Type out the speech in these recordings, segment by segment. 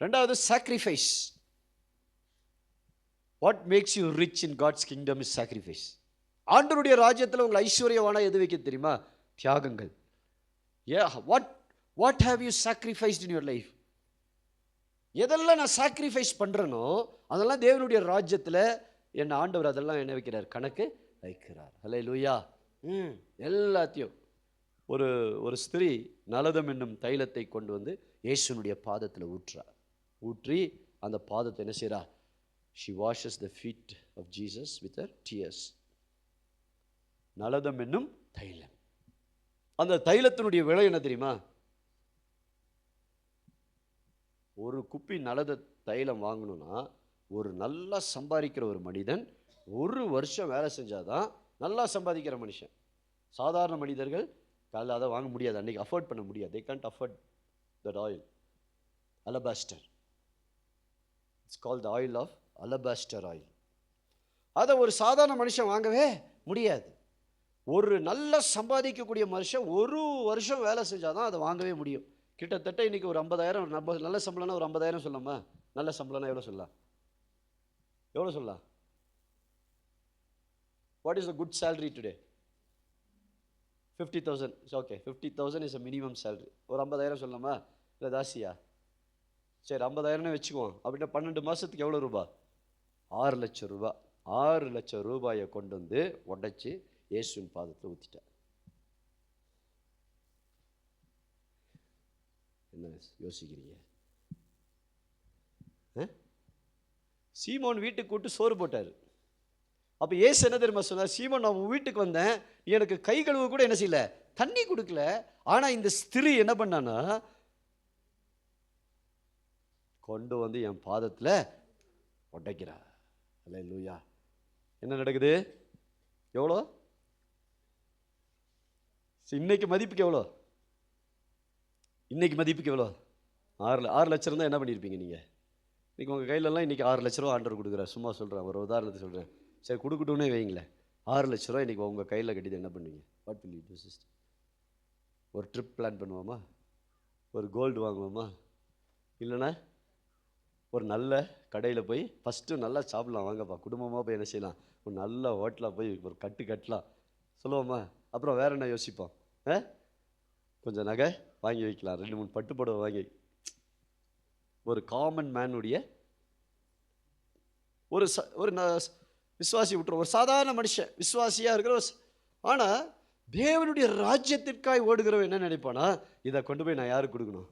ரெண்டாவது sacrifice. What makes you rich in God's kingdom is sacrifice. ஆண்டவருடைய ராஜ்யத்தில் உங்களை ஐஸ்வர்யவானா எது வைக்க தெரியுமா? தியாகங்கள். What have you sacrificed in your life? எதெல்லாம் நான் சாக்ரிஃபைஸ் பண்ணுறேனோ அதெல்லாம் தேவனுடைய ராஜ்யத்தில் என்ன ஆண்டவர் அதெல்லாம் என்ன வைக்கிறார்? கணக்கு வைக்கிறார். ஹல்லேலூயா. எல்லாத்தையும். ஒரு ஸ்திரீ நலதம் என்னும் தைலத்தை கொண்டு வந்து இயேசுனுடைய பாதத்தில் ஊற்றி அந்த பாதத்தை என்ன செய்கிறா? She washes the feet of Jesus with her tears. நலதம் என்னும் தைலம். அந்த தைலத்தினுடைய விலை என்ன தெரியுமா? ஒரு குப்பி நலத தைலம் வாங்கணும்னா ஒரு நல்லா சம்பாதிக்கிற ஒரு மனிதன் 1 வருஷம் வேலை செஞ்சாதான் நல்லா சம்பாதிக்கிற மனுஷன். சாதாரண மனிதர்கள் அதை வாங்க முடியாது, அன்றைக்கி அஃபோர்ட் பண்ண முடியாது. they can't afford that oil. alabaster, it's called the oil of alabaster oil. அதை ஒரு சாதாரண மனுஷன் வாங்கவே முடியாது. ஒரு நல்ல சம்பாதிக்கக்கூடிய மனுஷன் 1 வருஷம் வேலை செஞ்சாதான் அதை வாங்கவே முடியும். கிட்டத்தட்ட இன்னைக்கு ஒரு 50,000 நல்ல சம்பளம்னா ஒரு 50,000 சொல்லலாமா? நல்ல சம்பளம்னா எவ்வளோ சொல்லலாம்? எவ்வளோ சொல்லலாம்? What is the good salary today? 50,000. Okay, 50,000 is a minimum salary. ஒரு 50,000 சொல்லலாமா? இல்லை தாசியா? சரி, 50,000 வச்சுக்குவோம். அப்படின்னா 12 மாதத்துக்கு எவ்வளோ ரூபா? 6 லட்சம் ரூபா. 6 லட்சம் ரூபாயை கொண்டு வந்து உடைச்சி இயேசுவின் பாதத்தில் ஊற்றிட்டார். என்ன யோசிக்கிறீங்க? சீமோன் வீட்டுக்கு கூட்டு சோறு போட்டார். அப்போ ஏசு என்ன தெரியுமா சொன்னார்? சீமோன், நான் உன் வீட்டுக்கு வந்தேன், எனக்கு கை கழுவு கூட என்ன செய்யல, தண்ணி கொடுக்கல. ஆனால் இந்த ஸ்திரீ என்ன பண்ணானா கொண்டு வந்து என் பாதத்தில் உடைக்கிறா. அல்லேலூயா. என்ன நடக்குது? எவ்வளோ இன்னைக்கு மதிப்புக்கு எவ்வளோ? இன்னைக்கு மதிப்புக்கு எவ்வளோ? 6 லட்சம் இருந்தால் என்ன பண்ணியிருப்பீங்க நீங்கள்? இன்றைக்கி உங்கள் கையிலலாம் இன்றைக்கி 6 லட்ச ரூபா ஆண்டவர் கொடுக்குறார். சும்மா சொல்கிறேன், ஒரு உதாரணத்தை சொல்கிறேன். சரி, கொடுக்கட்டும்னே வைங்களேன். 6 லட்ச ரூபா இன்றைக்கி உங்கள் கையில் கட்டிட்டு என்ன பண்ணுவீங்க? What will you to sister? ஒரு ட்ரிப் பிளான் பண்ணுவோமா? ஒரு கோல்டு வாங்குவோமா? இல்லைன்னா ஒரு நல்ல கடையில் போய் ஃபஸ்ட்டு நல்லா சாப்பிட்லாம், வாங்கப்பா குடும்பமாக போய் என்ன செய்யலாம், ஒரு நல்ல ஹோட்டலாக போய் ஒரு கட்டலாம் சொல்லுவோமா? அப்புறம் வேறு என்ன யோசிப்போம்? கொஞ்சம் நகை வாங்கி வைக்கலாம், 2-3 பட்டுப்புடவை வாங்கி. ஒரு காமன் மேனுடைய ஒரு விசுவாசி விட்டுரும், ஒரு சாதாரண மனுஷன் விசுவாசியாக இருக்கிற. ஆனால் தேவனுடைய ராஜ்யத்திற்காய் ஓடுகிறவன் என்ன நினைப்பானா? இதை கொண்டு போய் நான் யாருக்கு கொடுக்கணும்?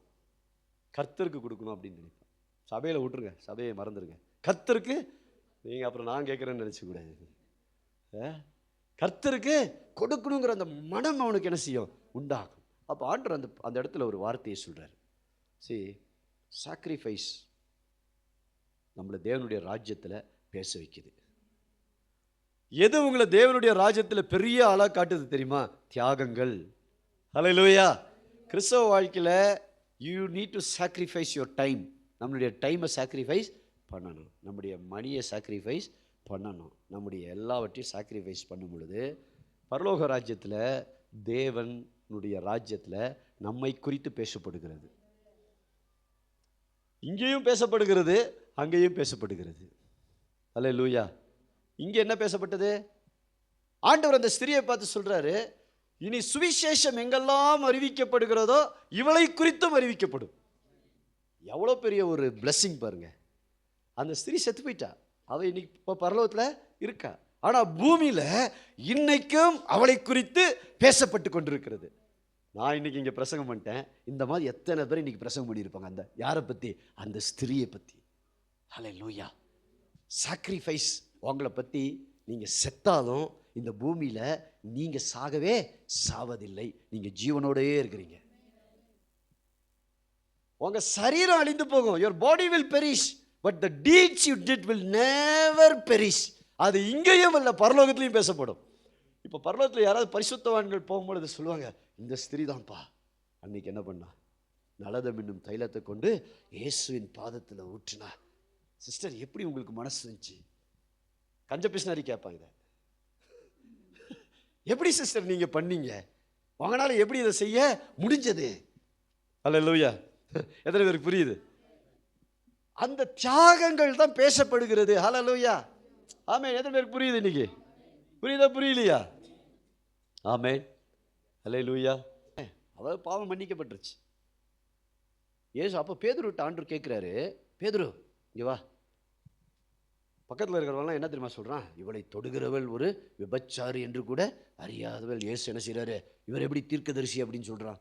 கர்த்தருக்கு கொடுக்கணும் அப்படின்னு நினைப்பான். சபையில் விட்டுருங்க, சபையை மறந்துடுங்க. கர்த்தருக்கு நீங்கள் அப்புறம் நான் கேட்குறேன்னு நினச்சிக்கூடாது. கர்த்தருக்கு கொடுக்கணுங்கிற அந்த மனம் அவனுக்கு என்ன செய்யும்? உண்டாகும். அப்போ ஆண்டவர் அந்த இடத்துல ஒரு வார்த்தையை சொல்கிறார். சாக்ரிஃபைஸ் நம்மளை தேவனுடைய ராஜ்யத்தில் பேச வைக்குது. எது உங்களை தேவனுடைய ராஜ்யத்தில் பெரிய ஆளாக காட்டுது தெரியுமா? தியாகங்கள். ஹல்லேலூயா. கிறிஸ்தவ வாழ்க்கையில் you need to sacrifice your time. நம்மளுடைய டைமை சாக்ரிஃபைஸ் பண்ணணும், நம்முடைய மணியை சாக்ரிஃபைஸ் பண்ணணும், நம்முடைய எல்லாவற்றையும் சாக்ரிஃபைஸ் பண்ணும் பொழுது பரலோக ராஜ்யத்தில், தேவனுடைய ராஜ்யத்தில் நம்மை குறித்து பேசப்படுகிறது. இங்கேயும் பேசப்படுகிறது, அங்கேயும் பேசப்படுகிறது. அல்லேலூயா. இங்கே என்ன பேசப்பட்டது? ஆண்டவர் அந்த ஸ்திரியை பார்த்து சொல்றாரு, இனி சுவிசேஷம் எங்கெல்லாம் அறிவிக்கப்படுகிறதோ இவளை குறித்தும் அறிவிக்கப்படும். எவ்வளோ பெரிய ஒரு பிளெஸிங் பாருங்க. அந்த ஸ்திரீ செத்து போயிட்டா, அவள் இன்னைக்கு இப்போ பரலோகத்தில் இருக்கா. ஆனால் பூமியில் இன்னைக்கும் அவளை குறித்து பேசப்பட்டு கொண்டிருக்கிறது. நான் இன்னைக்கு இங்கே பிரசங்கம் பண்ணிட்டேன், இந்த மாதிரி எத்தனை பேர் இன்னைக்கு பிரசங்கம் பண்ணியிருப்பாங்க. அந்த யாரை பற்றி? அந்த ஸ்திரியை பற்றி. ஹல்லேலூயா. சாக்ரிஃபைஸ். உங்களை பற்றி நீங்கள் செத்தாலும் இந்த பூமியில் நீங்கள் சாகவே சாவதில்லை, நீங்கள் ஜீவனோடையே இருக்கிறீங்க. உங்கள் சரீரம் அழிந்து போகும். your body will perish but the deeds you did will never perish. அது இங்கேயும் இல்லை, பரலோகத்திலையும் பேசப்படும். இப்போ பரலோகத்தில் யாராவது பரிசுத்தவான்கள் போகும்பொழுது சொல்லுவாங்க, இந்த ஸ்திரீ தான்ப்பா அன்னைக்கு என்ன பண்ணா, நலதம் என்னும் தைலத்தை கொண்டு இயேசுவின் பாதத்தில் ஊற்றினா. சிஸ்டர், எப்படி உங்களுக்கு மனசு இருந்துச்சு? கஞ்ச பிஸ்னாரி கேட்பாங்க, இதை எப்படி சிஸ்டர் நீங்கள் பண்ணீங்க? உங்களால எப்படி இதை செய்ய முடிஞ்சது? அல்லேலூயா. எத்தனை பேருக்கு புரியுது? அந்த தியாகங்கள் தான் பேசப்படுகிறது. ஹல்லேலூயா. ஆமென். எத்தனை பேருக்கு புரியுது இன்னைக்கு? புரியுதா புரியலையா? ஆமென். ஹல்லேலூயா. அவர் பாவம் மன்னிக்கப்பட்டுருச்சு. ஏசு அப்போ பேதுருட்ட ஆண்டவர் கேட்குறாரு, பேதுரு இங்கே வா. பக்கத்தில் இருக்கிறவங்களாம் என்ன தெரியுமா சொல்கிறான்? இவளை தொடுகிறவள் ஒரு விபச்சாரி என்று கூட அறியாதவள். ஏசு என்ன செய்கிறாரு? இவர் எப்படி தீர்க்கதரிசி அப்படின்னு சொல்கிறான்.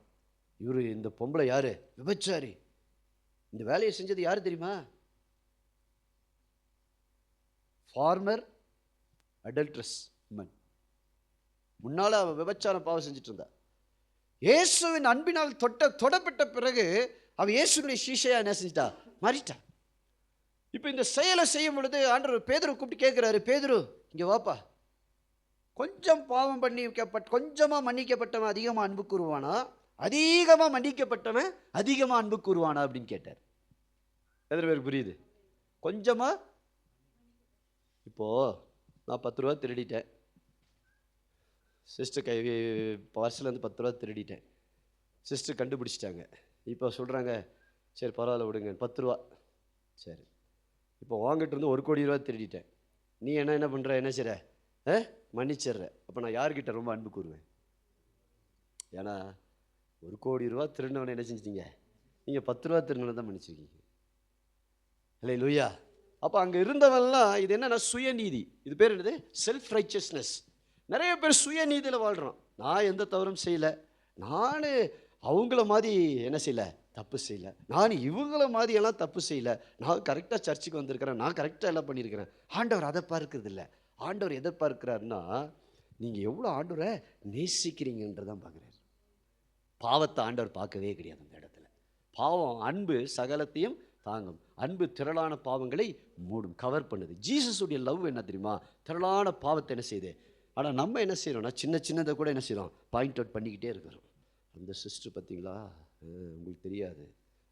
இவர் இந்த பொம்பளை யார்? விபச்சாரி. இந்த வேலையை செஞ்சது யார் தெரியுமா? Former adulteress woman. முன்னால் அவள் விபச்சார பாவம் செஞ்சுட்டு இருந்தா. இயேசுவின் அன்பினால் தொடப்பட்ட பிறகு அவள் இயேசுடைய சீஷையா என்ன செஞ்சிட்டா? மாறிட்டா. இப்போ இந்த செயலை செய்யும் பொழுது ஆண்டவர் பேதுரு கூப்பிட்டு கேட்குறாரு, பேதுரு இங்கே வாப்பா. கொஞ்சம் பாவம் கொஞ்சமாக மன்னிக்கப்பட்டவன் அதிகமாக அன்பு கூறுவானா, அதிகமாக மன்னிக்கப்பட்டவன் அதிகமாக அன்பு கூறுவானா அப்படின்னு கேட்டார். எத்தனை பேருக்கு புரியுது? கொஞ்சமாக. இப்போது நான் 10 ரூபா திருடிட்டேன். சிஸ்டர் பர்ஸ்லேருந்து 10 ரூபா திருடிட்டேன். சிஸ்டர் கண்டுபிடிச்சிட்டாங்க. இப்போ சொல்கிறாங்க, சரி பரவாயில்ல விடுங்க, 10 ரூபா. சரி, இப்போ வாங்கிட்டு இருந்து 1 கோடி ரூபா திருடிட்டேன். நீ என்ன பண்ணுற? என்ன செய்கிற? மன்னிச்சிடுற. அப்போ நான் யார்கிட்ட ரொம்ப அன்பு கூறுவேன்? ஏன்னா 1 கோடி ரூபா திருடினவனை என்ன செஞ்சிட்டீங்க? நீங்கள் 10 ரூபா திருடினவனை தான் மன்னிச்சிருக்கீங்க. ஹல்லேலூயா. அப்போ அங்கே இருந்தவன்லாம் இது என்னன்னா சுயநீதி. இது பேர் என்னது? Self righteousness. நிறைய பேர் சுயநீதியில் வாழ்கிறோம். நான் எந்த தவறும் செய்யலை, நான் அவங்கள மாதிரி என்ன செய்யலை, தப்பு செய்யலை, நான் இவங்கள மாதிரியெல்லாம் தப்பு செய்யலை, நான் கரெக்டாக சர்ச்சுக்கு வந்திருக்கிறேன், நான் கரெக்டாக எல்லாம் பண்ணியிருக்கிறேன். ஆண்டவர் அதை பார்க்கறது இல்லை. ஆண்டவர் எதை பார்க்கிறாருன்னா, நீங்கள் எவ்வளோ ஆண்டவரை நேசிக்கிறீங்கன்றதான் பார்க்குறாரு. பாவத்தை ஆண்டவர் பார்க்கவே கிடையாது அந்த இடத்துல. பாவம், அன்பு சகலத்தையும் தாங்கும். அன்பு திரளான பாவங்களை மூடும், கவர் பண்ணுது. ஜீசஸுடைய லவ் என்ன தெரியுமா? திரளான பாவத்தை என்ன செய்யுது. ஆனால் நம்ம என்ன செய்கிறோம்னா சின்ன சின்னதை கூட என்ன செய்கிறோம்? பாயிண்ட் அவுட் பண்ணிக்கிட்டே இருக்கிறோம். அந்த சிஸ்டர் பார்த்தீங்களா, உங்களுக்கு தெரியாது.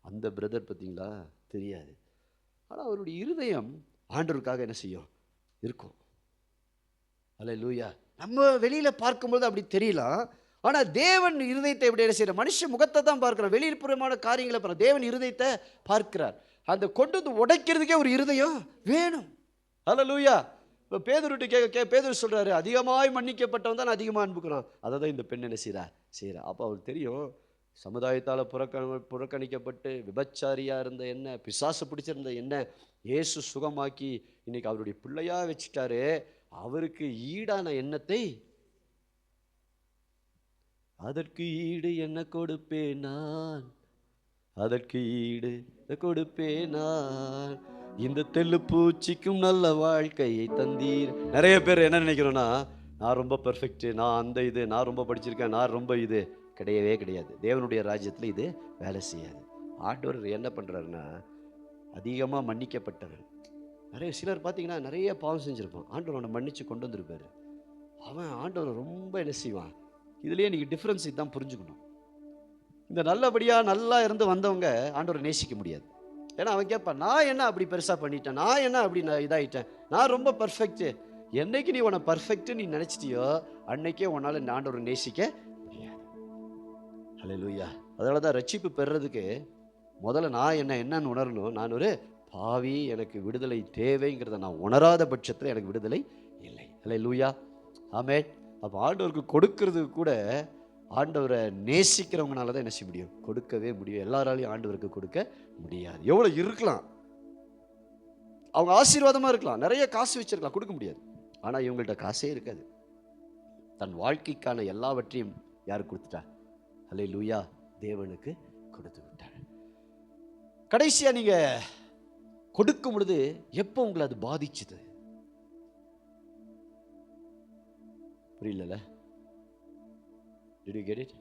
அந்த பிரதர் பார்த்தீங்களா, தெரியாது. ஆனால் அவருடைய இருதயம் ஆண்டவருக்காக என்ன செய்யும்? இருக்கும். ஹல்லேலூயா. நம்ம வெளியில் பார்க்கும்போது அப்படி தெரியலாம். ஆனால் தேவன் இருதயத்தை எப்படி என்ன செய்யற? மனுஷ முகத்தை தான் பார்க்கிறார், வெளிப்புறமான காரியங்களை பார்க்க. தேவன் இருதயத்தை பார்க்கிறார். அந்த கொண்டு வந்து உடைக்கிறதுக்கே ஒரு இருதயம் வேணும். ஹல்லேலூயா. இப்போ பேதுருட்டு பேதுரு சொல்கிறாரு, அதிகமாய் மன்னிக்கப்பட்டவன் தான் அதிகமாக அன்புக்கிறான். அதை தான் இந்த பெண் என்ன செய்கிறா. அப்போ அவருக்கு தெரியும், சமுதாயத்தால் புறக்கணிக்கப்பட்டு விபச்சாரியாக இருந்த என்ன, பிசாசு பிடிச்சிருந்த என்ன இயேசு சுகமாக்கி இன்னைக்கு அவருடைய பிள்ளையாக வச்சுட்டாரு. அவருக்கு ஈடான எண்ணத்தை, அதற்கு ஈடு என்ன கொடுப்பேன் நான், அதற்கு ஈடு கொடுப்பேன் நான், இந்த தெல்லு பூச்சிக்கும் நல்ல வாழ்க்கையை தந்தீர். நிறைய பேர் என்ன நினைக்கிறோன்னா, நான் ரொம்ப பெர்ஃபெக்ட், நான் அந்த இது, நான் ரொம்ப படிச்சிருக்கேன், நான் ரொம்ப இது. கிடையவே கிடையாது. தேவனுடைய ராஜ்யத்தில் இது வேலை செய்யாது. ஆண்டவர் என்ன பண்ணுறாருன்னா, அதிகமாக மன்னிக்கப்பட்டவன். நிறைய சிலர் பார்த்தீங்கன்னா நிறைய பாவம் செஞ்சுருப்பான், ஆண்டவர் அவனை மன்னித்து கொண்டு வந்திருப்பாரு. அவன் ஆண்டவர் ரொம்ப என்ன செய்வான். இதுலேயே நீங்கள் டிஃப்ரென்ஸ் இதுதான் புரிஞ்சுக்கணும். இந்த நல்லபடியாக நல்லா இருந்து வந்தவங்க ஆண்டவரை நேசிக்க முடியாது. ஏன்னா அவன் கேட்பான், நான் என்ன அப்படி பெருசாக பண்ணிட்டேன், நான் என்ன அப்படி இதாகிட்டேன், நான் ரொம்ப பர்ஃபெக்ட்டு. என்னைக்கு நீ உன்னை பர்ஃபெக்ட்டு நீ நினச்சிட்டியோ அன்னைக்கே உன்னால் ஆண்டவரை நேசிக்க முடியாது. ஹல்லேலூயா. அதனால தான் ரட்சிப்பு பெறுறதுக்கு முதல்ல நான் என்னன்னு உணரணும். நான் ஒரு பாவி, எனக்கு விடுதலை தேவைங்கிறத நான் உணராத பட்சத்தில் எனக்கு விடுதலை இல்லை. ஹல்லேலூயா. ஆமென். அப்போ ஆண்டவருக்கு கொடுக்கறதுக்கு கூட ஆண்டவரை நேசிக்கிறவங்கனால தான் என்ன செய்ய முடியும்? கொடுக்கவே முடியும். எல்லாராலையும் ஆண்டவருக்கு கொடுக்க முடியாது. எவ்வளோ இருக்கலாம், அவங்க ஆசீர்வாதமாக இருக்கலாம், நிறைய காசு வச்சிருக்கலாம், கொடுக்க முடியாது. ஆனால் இவங்கள்ட்ட காசே இருக்காது. தன் வாழ்க்கைக்கான எல்லாவற்றையும் யாருக்கு கொடுத்துட்டா? ஹல்லேலூயா, தேவனுக்கு கொடுத்து விட்டார். கடைசியாக நீங்கள் கொடுக்கும் பொழுது எப்போ உங்களை அது பாதிச்சுது? புரியல? Did you get it?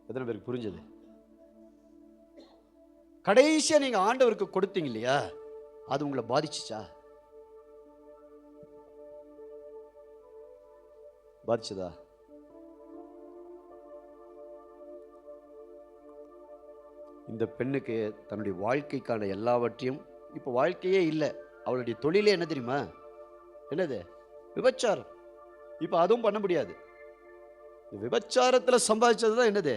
எத்தனை பேருக்கு புரிஞ்சது? கடைசியா நீங்க ஆண்டவருக்கு கொடுத்தீங்க இல்லையா, அது உங்களை பாதிச்சுச்சா? பாதிச்சதா? இந்த பெண்ணுக்கு தன்னுடைய வாழ்க்கைக்கான எல்லாவற்றையும், இப்போ வாழ்க்கையே இல்லை, அவளுடைய தொழிலே என்ன தெரியுமா? என்னது? விபச்சாரம். இப்போ அதுவும் பண்ண முடியாது. விபச்சாரத்தில் சம்பாதிச்சது தான் என்னது?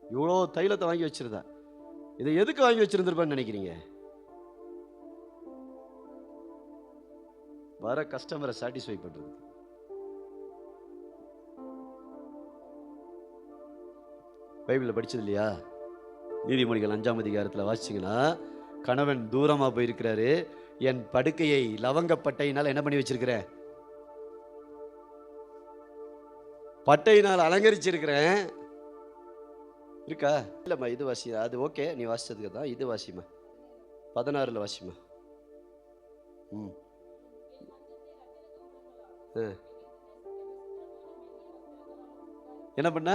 இவ்வளோ தைலத்தை வாங்கி வச்சிருந்தா. இதை எதுக்கு வாங்கி வச்சிருந்திருப்பான்னு நினைக்கிறீங்க? வர கஸ்டமரை சாட்டிஸ்ஃபை பண்றது. பைபிளில் படிச்சது இல்லையா? நீதிமொழிகள் 5ஆம் அதிகாரத்தில் வாசிச்சிங்கன்னா, கணவன் தூரமாக போயிருக்கிறாரு, என் படுக்கையை லவங்கப்பட்டையினால் என்ன பண்ணி வச்சிருக்கிறேன்? பட்டையினால் அலங்கரிச்சிருக்கிறேன். இருக்கா? இல்லைம்மா, இது வாசி. அது ஓகே, நீ வாசிச்சதுக்கு தான். இது வாசிமா, 16 வாசிமா. என்ன பண்ண?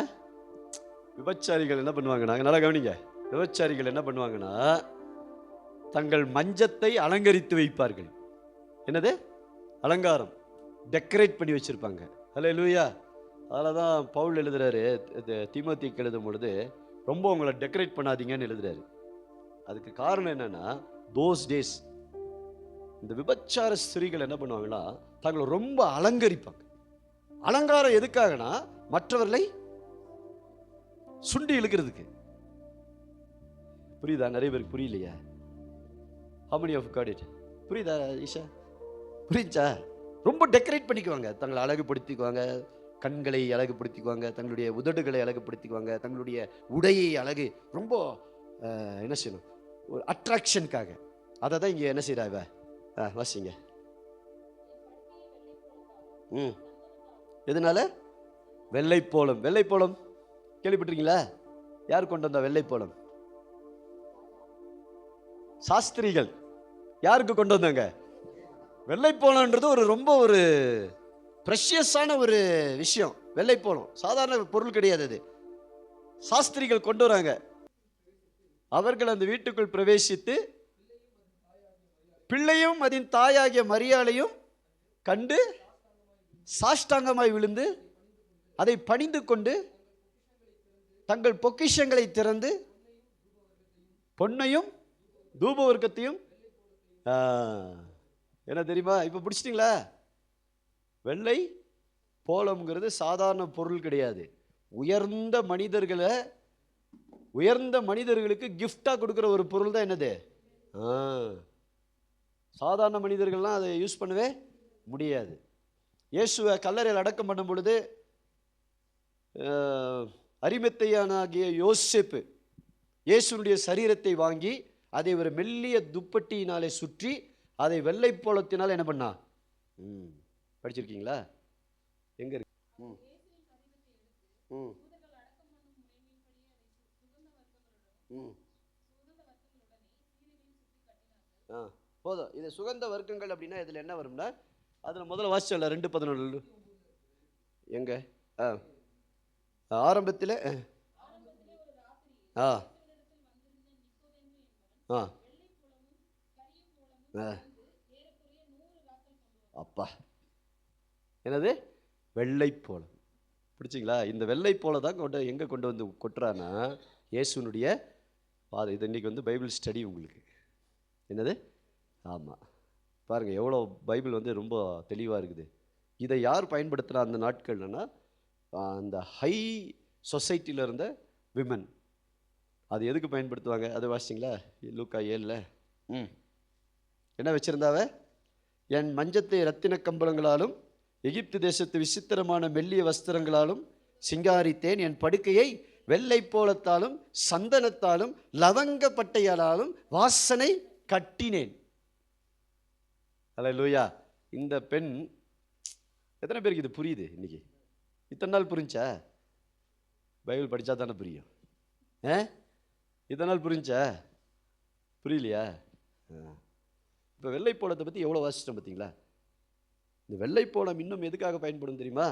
விபச்சாரிகள் என்ன பண்ணுவாங்கன்னா, நல்லா கவனிங்க, விபச்சாரிகள் என்ன பண்ணுவாங்கன்னா, தங்கள் மஞ்சத்தை அலங்கரித்து வைப்பார்கள். என்னது? அலங்காரம், டெக்கரேட் பண்ணி வச்சிருப்பாங்க. அல்லேலூயா. அதில் தான் பவுல் எழுதுறாரு, தீமோத்தேயுக்கு எழுதும் பொழுது, ரொம்ப உங்களை டெக்கரேட் பண்ணாதீங்கன்னு எழுதுறாரு. அதுக்கு காரணம் என்னன்னா, தோஸ் டேஸ் இந்த விபச்சார ஸ்திரீகள் என்ன பண்ணுவாங்கன்னா, தங்களை ரொம்ப அலங்கரிப்பாங்க. அலங்காரம் எதுக்காகனா, மற்றவர்களை சுண்டி இழுக்கிறதுக்கு. புரியுதா? நிறைய பேருக்கு புரியலையா? How many of you got it? புரியுதா ஈஷா? புரிஞ்சா? ரொம்ப டெக்கரேட் பண்ணிக்குவாங்க, தங்களை அழகுபடுத்திக்குவாங்க, கண்களை அழகுபடுத்திக்குவாங்க, தங்களுடைய உதடுகளை அழகுபடுத்திக்குவாங்க, தங்களுடைய உடையை அழகு ரொம்ப என்ன செய்யணும், ஒரு அட்ராக்ஷனுக்காக. அதை தான் இங்கே என்ன செய்யறா இவ? வாசிங்க. எதனால? வெள்ளைப்போளம். வெள்ளைப்போளம் கேள்விப்பட்டிருக்கீங்களா? யார் கொண்டு வந்தா வெள்ளைப்போளம்? சாஸ்திரிகள். யாருக்கு கொண்டு வந்தாங்க? வெள்ளைப்போளம்ன்றது ஒரு ரொம்ப ஒரு பிரஷியஸான ஒரு விஷயம். வெள்ளைப்போளம் சாதாரண பொருள் கிடையாது, அது சாஸ்திரிகள் கொண்டு வராங்க. அவர்கள் அந்த வீட்டுக்குள் பிரவேசித்து பிள்ளையும் அதன் தாயாகிய மரியாளையும் கண்டு சாஷ்டாங்கமாய் விழுந்து அதை பணிந்து கொண்டு தங்கள் பொக்கிஷங்களை திறந்து பொன்னையும் தூபவர்க்கத்தையும், என்ன தெரியுமா? இப்ப பிடிச்சிட்டீங்களா? வெள்ளை போலம்ங்கிறது சாதாரண பொருள் கிடையாது. உயர்ந்த மனிதர்களுக்கு கிஃப்டா கொடுக்கிற ஒரு பொருள் தான். என்னது? சாதாரண மனிதர்கள்லாம் அதை யூஸ் பண்ணவே முடியாது. இயேசுவை கல்லறையில் அடக்கம் பண்ணும் பொழுது அரிமத்தையானாகிய யோசேப்பு இயேசுனுடைய சரீரத்தை வாங்கி அதை ஒரு மெல்லிய துப்பட்டியினாலே சுற்றி அதை வெள்ளைப்போளத்தினால் என்ன பண்ணா? படிச்சிருக்கீங்களா? எங்க இருக்கு? போதும். இது சுகந்த வர்க்கங்கள் அப்படின்னா இதில் என்ன வரும்னா, அதில் முதல்ல வாசிச்சல 2:11 எங்க ஆரம்பத்தில் அப்பா, என்னது? வெள்ளைப்போளம். பிடிச்சிங்களா? இந்த வெள்ளைப்போளை தான் எங்கே கொண்டு வந்து கொட்டுறான்னா, இயேசுனுடைய பாதை. இது இன்னைக்கு வந்து பைபிள் ஸ்டடி உங்களுக்கு. என்னது? ஆமாம், பாருங்கள் எவ்வளோ பைபிள் வந்து ரொம்ப தெளிவாக இருக்குது. இதை யார் பயன்படுத்துகிறா அந்த நாட்கள்னா, அந்த ஹை சொசைட்டியில் இருந்த விமன். அது எதுக்கு பயன்படுத்துவாங்க? அதை வாசிச்சிங்களா? லூக்கா 7 என்ன வச்சுருந்தாவ? என் மஞ்சத்தை இரத்தின கம்பளங்களாலும் எகிப்து தேசத்து விசித்திரமான மெல்லிய வஸ்திரங்களாலும் சிங்காரித்தேன், என் படுக்கையை வெள்ளைப்போளத்தாலும் சந்தனத்தாலும் லவங்கப்பட்டையாலும் வாசனை கட்டினேன். அல்லேலூயா. இந்த பெண், எத்தனை பேருக்கு இது புரியுது இன்னைக்கு? இத்தனை நாள் புரிஞ்சா? பைபிள் படித்தா தானே புரியும். இத்தனை நாள் புரிஞ்சா? புரியலையா? இப்போ வெள்ளைப்போளத்தை பற்றி எவ்வளோ வாசிச்சிட்டோம் பார்த்தீங்களா? இந்த வெள்ளைப்போளம் இன்னும் எதுக்காக பயன்படும் தெரியுமா?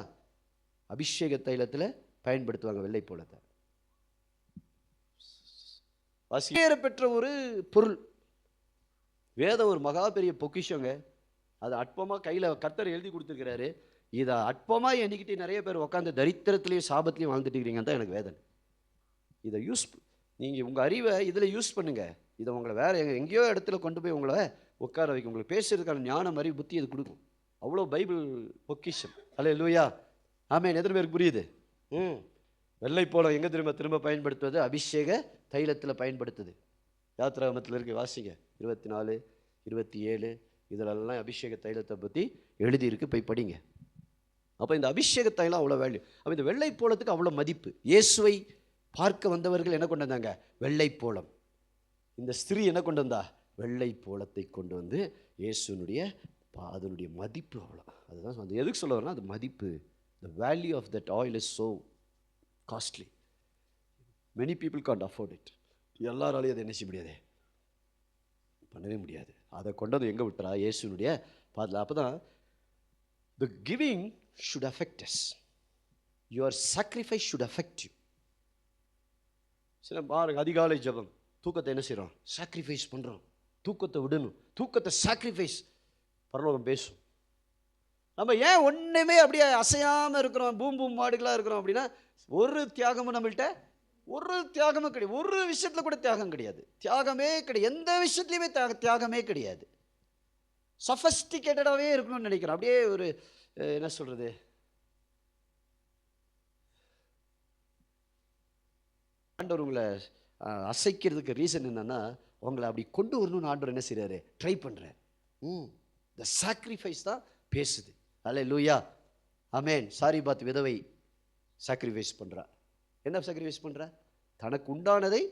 அபிஷேக தைலத்தில் பயன்படுத்துவாங்க வெள்ளைப்போளத்தை. வசியேற பெற்ற ஒரு பொருள். வேதம் ஒரு மகா பெரிய பொக்கிஷங்க. அது அற்பமாக கையில் கர்த்தர் எழுதி கொடுத்துருக்கிறாரு. இதை அற்பமாக எண்ணிக்கிட்டு நிறைய பேர் உட்காந்து தரித்திரத்துலேயும் சாபத்துலேயும் வாழ்ந்துட்டு இருக்கிறீங்கன்னு தான் எனக்கு வேதனை. இதை நீங்கள் உங்கள் அறிவை இதில் யூஸ் பண்ணுங்கள். இதை உங்களை வேறு எங்கேயோ இடத்துல கொண்டு போய் உங்களை உட்கார வைக்கும். உங்களுக்கு பேசுறதுக்கான ஞானம், அறிவு, புத்தி இது கொடுக்கும். அவ்வளோ பைபிள் பொக்கிஷம். அல்லேலூயா. ஆமென். எத்தனை பேருக்கு புரியுது? வெள்ளைப்போளம் எங்கே திரும்ப பயன்படுத்துவது? அபிஷேக தைலத்தில் பயன்படுத்துது. யாத்திராகமத்தில் இருக்கு, வாசிங்க. 24, 27 இதிலெல்லாம் அபிஷேக தைலத்தை பற்றி எழுதியிருக்கு, போய் படிங்க. அப்போ இந்த அபிஷேக தைலம் அவ்வளோ வேல்யூ. அப்போ இந்த வெள்ளை போலத்துக்கு அவ்வளோ மதிப்பு. இயேசுவை பார்க்க வந்தவர்கள் என்ன கொண்டு வந்தாங்க? வெள்ளை போலம். இந்த ஸ்திரீ என்ன கொண்டு வந்தா? வெள்ளை போலத்தை கொண்டு வந்து இயேசுனுடைய அதனுடைய மதிப்பு அவ்வளோ. அதுதான் அது எதுக்கு சொல்ல வரேன்னா, அது மதிப்பு. The value of that oil is so costly. Many people can't afford it. எல்லாராலையும் அதை என்ன செய்ய முடியாது, பண்ணவே முடியாது. அதை கொண்டு வந்து எங்கே விட்டுறா? இயேசுனுடைய பாதத்தில். அப்போ தான் த giving should affect us. Your sacrifice should affect you. சில பாருங்க, அதிகாலை ஜெபம், தூக்கத்தை என்ன செய்கிறோம்? சாக்ரிஃபைஸ் பண்ணுறோம். தூக்கத்தை விடணும், தூக்கத்தை சாக்ரிஃபைஸ். பரலோகம் பேசும். நம்ம ஏன் ஒன்றுமே அப்படியே அசையாமல் இருக்கிறோம், பூம் பூம் மாடுகளாக இருக்கிறோம் அப்படின்னா, ஒரு தியாகமும் நம்மள்கிட்ட, ஒரு தியாகமும் கிடையாது. ஒரு விஷயத்தில் கூட தியாகம் கிடையாது. தியாகமே கிடையாது. எந்த விஷயத்துலையுமே தியாகமே கிடையாது. சஃபஸ்டிகேட்டடாகவே இருக்கணும்னு நினைக்கிறோம். அப்படியே ஒரு என்ன சொல்கிறது, ஆண்டவர் உங்களை அசைக்கிறதுக்கு ரீசன் என்னன்னா, உங்களை அப்படி கொண்டு வரணும்னு ஆண்டவர் என்ன செய்கிறாரு? ட்ரை பண்ணுறார். இந்த சாக்ரிஃபைஸ் தான் பேசுது. அல்லேலூயா, ஆமென். சாரிபாத் விதவை சாக்ரிஃபைஸ் பண்ணுறா. என்ன சாக்ரிஃபைஸ் பண்ணுறா? தனக்கு உண்டானதை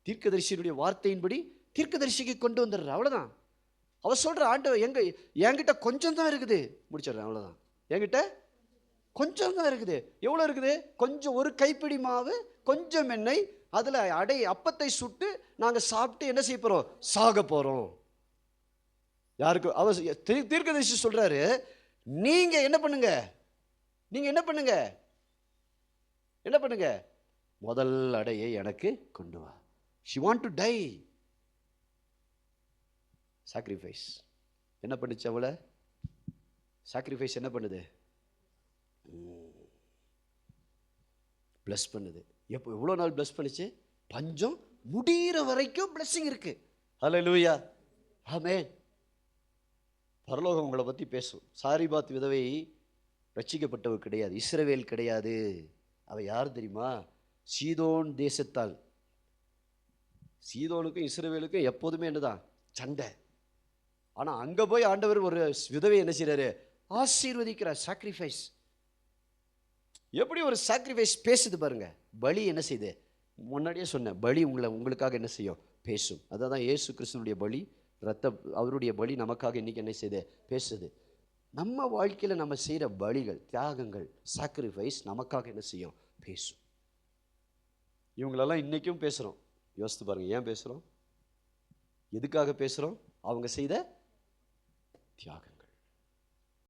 தீர்க்கதரிசியினுடைய வார்த்தையின்படி தீர்க்கதரிசிக்கு கொண்டு வந்துடுறா. அவ்வளோதான். அவள் சொல்கிற, ஆண்டவர் என்கிட்ட கொஞ்சம் தான் இருக்குது, முடிச்சிடுறேன், அவ்வளோதான். என்கிட்ட கொஞ்சம் தான் இருக்குது. எவ்வளோ இருக்குது? கொஞ்சம், ஒரு கைப்பிடி மாவு, கொஞ்சம் எண்ணெய், அதில் அப்பத்தை சுட்டு நாங்கள் சாப்பிட்டு என்ன செய்ய போகிறோம்? சாக போகிறோம். யாருக்கு? அவர் தீர்க்கதரிசி சொல்கிறாரு, நீங்கள் என்ன பண்ணுங்க, நீங்கள் என்ன பண்ணுங்க, என்ன பண்ணுங்க, முதல் அடையை எனக்கு கொண்டு வா. She want to tie. Sacrifice என்ன பண்ணுச்சு அவளை? சாக்ரிஃபைஸ் என்ன பண்ணுது? பிளஸ் பண்ணுது. எப்போ, எவ்வளோ நாள் பிளஸ் பண்ணுச்சு? பஞ்சம் முடிகிற வரைக்கும் பிளஸ்ஸிங் இருக்கு. ஹல்லேலூயா, ஆமென். பரலோகம் உங்களை பற்றி பேசும். சாரிபாத் விதவை ரட்சிக்கப்பட்டவர் கிடையாது, இஸ்ரவேல் கிடையாது. அவள் யார் தெரியுமா? சீதோன் தேசத்தால். சீதோனுக்கும் இஸ்ரவேலுக்கும் எப்போதுமே என்னதான்? சண்டை. ஆனால் அங்கே போய் ஆண்டவர் ஒரு விதவை என்ன செய்கிறாரு? ஆசீர்வதிக்கிறார். சாக்ரிஃபைஸ். எப்படி ஒரு சாக்ரிஃபைஸ் பேசுது பாருங்க. பலி என்ன செய்யுது? முன்னாடியே சொன்னேன், பலி உங்களுக்காக என்ன செய்யும்? பேசும். அதான் இயேசு கிறிஸ்துனுடைய பலி, அவருடைய பலி நமக்காக இன்னைக்கு என்ன செய்யுது? பேசுது. நம்ம வாழ்க்கையில் நம்ம செய்கிற பலிகள், தியாகங்கள், சாக்ரிஃபைஸ் நமக்காக என்ன செய்யும்? பேசும். இவங்களெல்லாம் இன்றைக்கும் பேசுகிறோம். யோசித்து பாருங்கள், ஏன் பேசுகிறோம்? எதுக்காக பேசுகிறோம்? அவங்க செய்த தியாகம்.